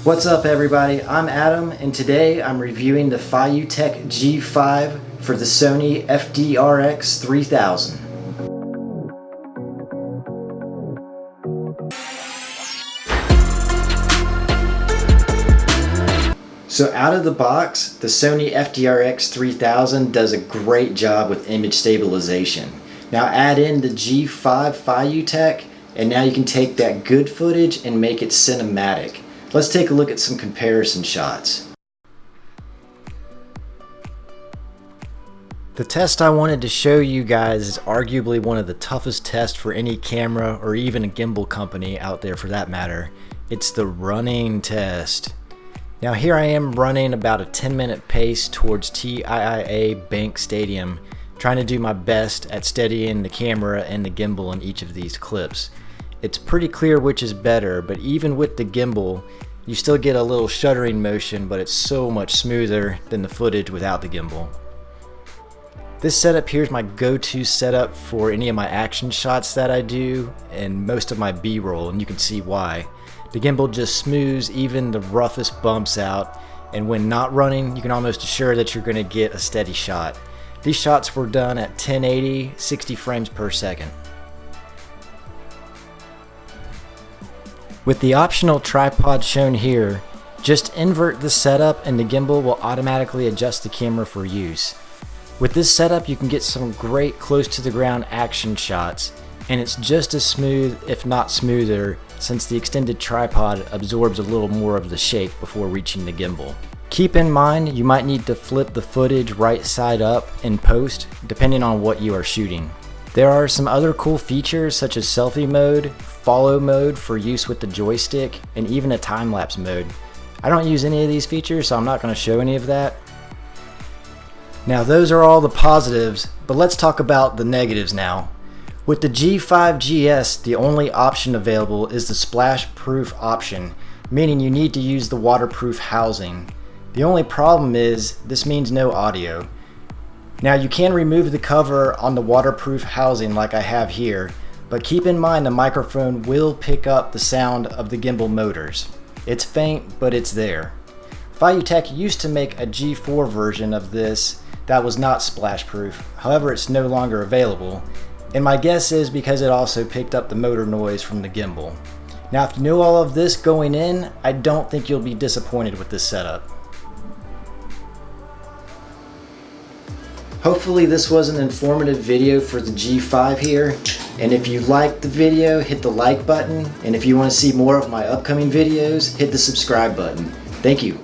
What's up everybody, I'm Adam and today I'm reviewing the FeiyuTech G5 for the Sony FDRX 3000. So out of the box, the Sony FDRX 3000 does a great job with image stabilization. Now add in the G5 FeiyuTech and now you can take that good footage and make it cinematic. Let's take a look at some comparison shots. The test I wanted to show you guys is arguably one of the toughest tests for any camera or even a gimbal company out there for that matter. It's the running test. Now here I am running about a 10-minute pace towards TIIA Bank Stadium, trying to do my best at steadying the camera and the gimbal in each of these clips. It's pretty clear which is better, but even with the gimbal, you still get a little shuddering motion, but it's so much smoother than the footage without the gimbal. This setup here is my go-to setup for any of my action shots that I do and most of my B-roll, and you can see why. The gimbal just smooths even the roughest bumps out, and when not running, you can almost assure that you're going to get a steady shot. These shots were done at 1080, 60 frames per second. With the optional tripod shown here, just invert the setup and the gimbal will automatically adjust the camera for use. With this setup you can get some great close to the ground action shots, and it's just as smooth if not smoother since the extended tripod absorbs a little more of the shake before reaching the gimbal. Keep in mind you might need to flip the footage right side up in post depending on what you are shooting. There are some other cool features such as selfie mode, follow mode for use with the joystick, and even a time-lapse mode. I don't use any of these features, so I'm not going to show any of that. Now those are all the positives, but let's talk about the negatives now. With the G5GS, the only option available is the splash-proof option, meaning you need to use the waterproof housing. The only problem is this means no audio. Now you can remove the cover on the waterproof housing like I have here, but keep in mind the microphone will pick up the sound of the gimbal motors. It's faint, but it's there. FeiyuTech used to make a G4 version of this that was not splash proof, however it's no longer available, and my guess is because it also picked up the motor noise from the gimbal. Now if you know all of this going in, I don't think you'll be disappointed with this setup. Hopefully this was an informative video for the G5 here, and if you liked the video, hit the like button, and if you want to see more of my upcoming videos, hit the subscribe button. Thank you.